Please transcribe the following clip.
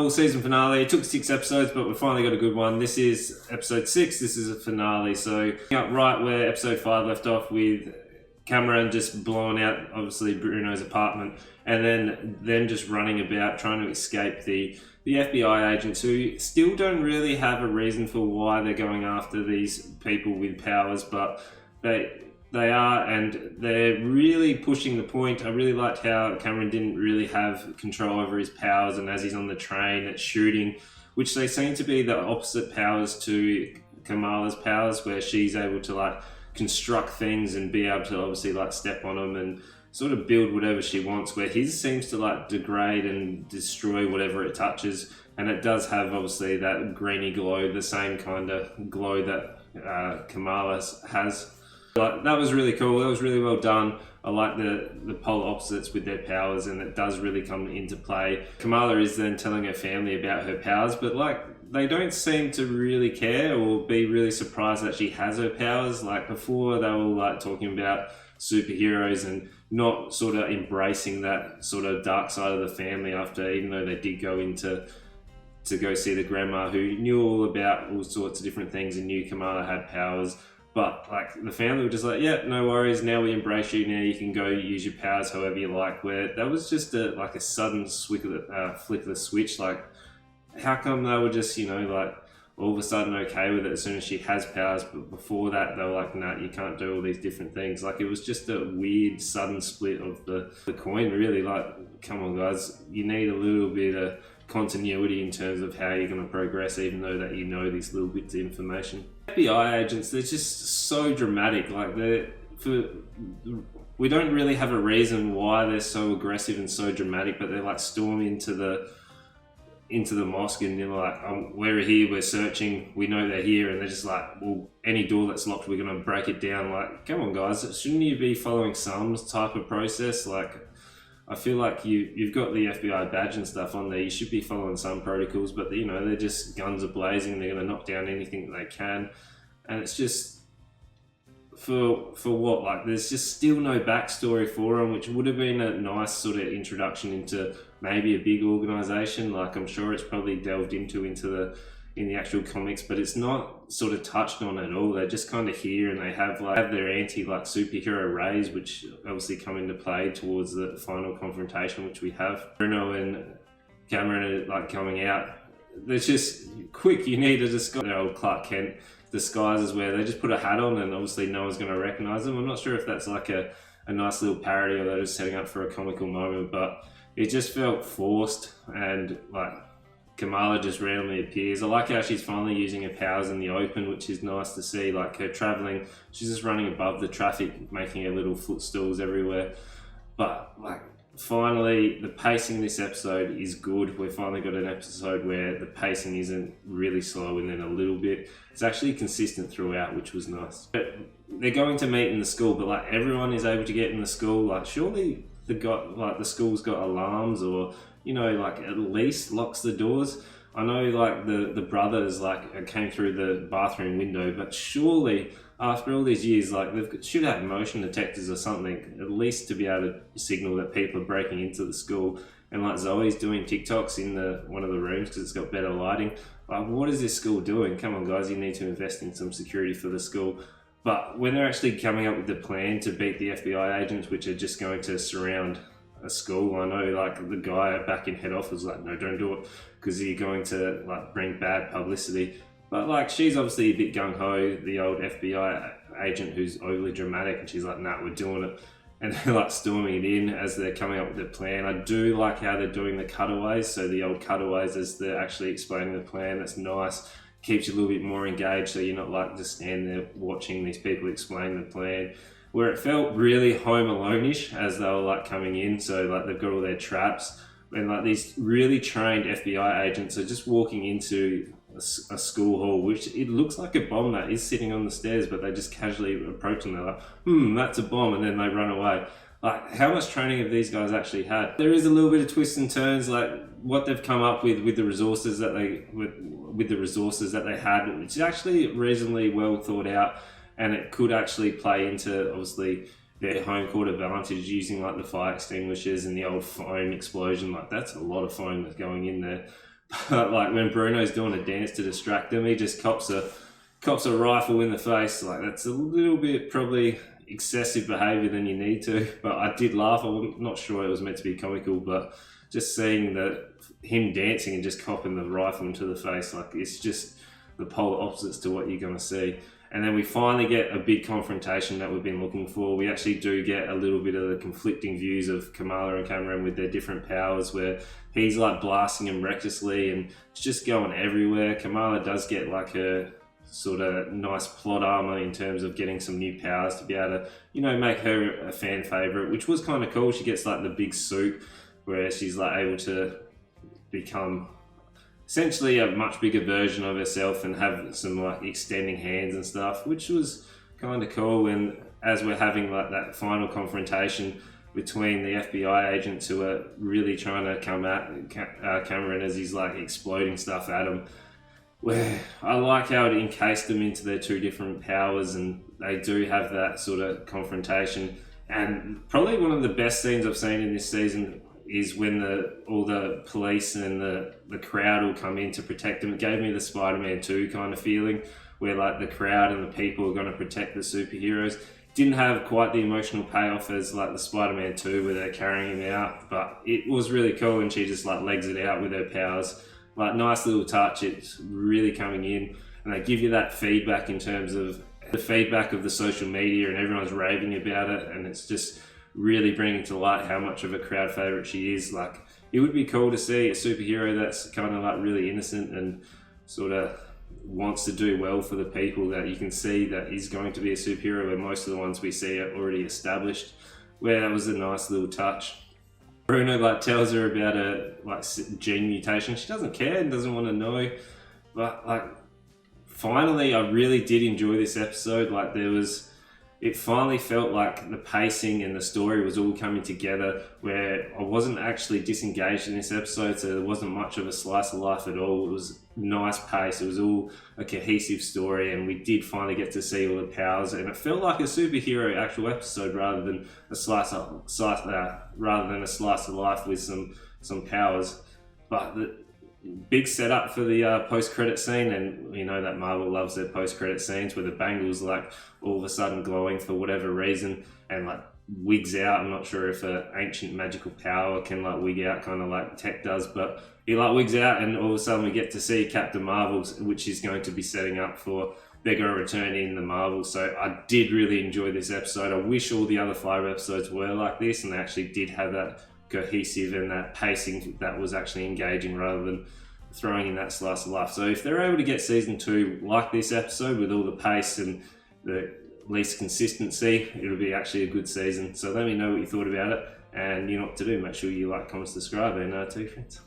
Marvel season finale. It took 6 episodes, but we finally got a good one. This is episode 6. This is a finale. So up right where episode 5 left off with Cameron just blowing out, obviously, Bruno's apartment, and then them just running about trying to escape the FBI agents who still don't really have a reason for why they're going after these people with powers, but they are, and they're really pushing the point. I really liked how Cameron didn't really have control over his powers, and as he's on the train, it's shooting, which they seem to be the opposite powers to Kamala's powers, where she's able to construct things and be able to obviously step on them and sort of build whatever she wants, where his seems to degrade and destroy whatever it touches. And it does have obviously that greeny glow, the same kind of glow that Kamala has. That was really cool. That was really well done. I like the polar opposites with their powers, and it does really come into play. Kamala is then telling her family about her powers, but they don't seem to really care or be really surprised that she has her powers. Before, they were talking about superheroes and not sort of embracing that sort of dark side of the family after, even though they did go into to go see the grandma who knew all about all sorts of different things and knew Kamala had powers. But the family were just yeah, no worries, now we embrace you, now you can go use your powers however you like. Where that was just a sudden flick of the switch. How come they were just, all of a sudden okay with it as soon as she has powers, but before that they were nah, you can't do all these different things. It was just a weird sudden split of the coin, really. Come on guys, you need a little bit of continuity in terms of how you're going to progress, even though that these little bits of information. FBI agents, they're just so dramatic. We don't really have a reason why they're so aggressive and so dramatic, but they're storm into the mosque and they're we're here, we're searching, we know they're here, and they're just well, any door that's locked, we're going to break it down. Come on guys, shouldn't you be following some type of process? I feel you've got the FBI badge and stuff on there, you should be following some protocols, but they're just guns are blazing, they're going to knock down anything that they can, and it's just for what? There's just still no backstory for them, which would have been a nice sort of introduction into maybe a big organization. I'm sure it's probably delved into in the actual comics, but it's not sort of touched on at all. They're just kind of here, and they have their anti superhero rays, which obviously come into play towards the final confrontation, which we have. Bruno and Cameron are coming out. There's just quick, you need to disguise their old Clark Kent disguises, where they just put a hat on and obviously no one's going to recognize them. I'm not sure if that's a nice little parody or they're just setting up for a comical moment, but it just felt forced, and Kamala just randomly appears. I like how she's finally using her powers in the open, which is nice to see. Her traveling, she's just running above the traffic, making her little footstools everywhere. But finally, the pacing this episode is good. We've finally got an episode where the pacing isn't really slow and then a little bit. It's actually consistent throughout, which was nice. But they're going to meet in the school, but everyone is able to get in the school. Surely the school's got alarms, or at least locks the doors. I know the brothers came through the bathroom window, but surely after all these years they should have motion detectors or something, at least to be able to signal that people are breaking into the school. And Zoe's doing TikToks in one of the rooms because it's got better lighting. What is this school doing? Come on guys, you need to invest in some security for the school. But when they're actually coming up with the plan to beat the FBI agents, which are just going to surround a school, I know the guy back in head office was no, don't do it, because you're going to bring bad publicity. But she's obviously a bit gung-ho, the old FBI agent who's overly dramatic, and she's nah, we're doing it. And they're storming it in as they're coming up with the plan. I do like how they're doing the cutaways, so the old cutaways as they're actually explaining the plan. That's nice. Keeps you a little bit more engaged, so you're not just standing there watching these people explain the plan. Where it felt really Home Alone-ish as they were coming in, so they've got all their traps, and these really trained FBI agents are just walking into a school hall, which it looks like a bomb that is sitting on the stairs, but they just casually approach them. They're that's a bomb, and then they run away. How much training have these guys actually had? There is a little bit of twists and turns, what they've come up with the resources that they had, which is actually reasonably well thought out, and it could actually play into obviously their home court advantage, using the fire extinguishers and the old foam explosion. That's a lot of foam that's going in there. Like when Bruno's doing a dance to distract him, he just cops a rifle in the face. Like that's a little bit probably excessive behaviour than you need to. But I did laugh. I'm not sure it was meant to be comical, but just seeing him dancing and just copping the rifle into the face, like it's just the polar opposites to what you're going to see. And then we finally get a big confrontation that we've been looking for. We actually do get a little bit of the conflicting views of Kamala and Cameron with their different powers, where he's like blasting him recklessly and it's just going everywhere. Kamala does get like a sort of nice plot armor in terms of getting some new powers to be able to, you know, make her a fan favorite, which was kind of cool. She gets like the big suit where she's like able to become essentially a much bigger version of herself and have some like extending hands and stuff, which was kind of cool. And as we're having like that final confrontation between the FBI agents who are really trying to come at Cameron as he's like exploding stuff at him, where I like how it encased them into their two different powers, and they do have that sort of confrontation. And probably one of the best scenes I've seen in this season is when all the police and the crowd will come in to protect them. It gave me the Spider-Man 2 kind of feeling, where like the crowd and the people are going to protect the superheroes. Didn't have quite the emotional payoff as like the Spider-Man 2 where they're carrying him out, but it was really cool, and she just like legs it out with her powers. Like nice little touch. It's really coming in, and they give you that feedback in terms of the feedback of the social media, and everyone's raving about it, and it's just really bringing to light how much of a crowd favorite she is. Like it would be cool to see a superhero that's kind of like really innocent and sort of wants to do well for the people, that you can see that he's going to be a superhero, where most of the ones we see are already established. Where that was a nice little touch. Bruno like tells her about a like gene mutation. She doesn't care and doesn't want to know, but like finally I really did enjoy this episode. Like it finally felt like the pacing and the story was all coming together, where I wasn't actually disengaged in this episode, so there wasn't much of a slice of life at all. It was nice pace, it was all a cohesive story, and we did finally get to see all the powers, and it felt like a superhero actual episode rather than a slice of life with some powers. But the big setup for the post-credit scene, and we know that Marvel loves their post-credit scenes where the bangle's like all of a sudden glowing for whatever reason and like wigs out. I'm not sure if an ancient magical power can like wig out, kind of like tech does, but he like wigs out, and all of a sudden we get to see Captain Marvel, which is going to be setting up for they're going to return in the Marvel. So I did really enjoy this episode. I wish all the other 5 episodes were like this, and they actually did have that cohesive and that pacing that was actually engaging rather than throwing in that slice of life. So if they're able to get season 2 like this episode with all the pace and the least consistency, it'll be actually a good season. So let me know what you thought about it, and you know what to do. Make sure you like, comment, subscribe, and tell your friends.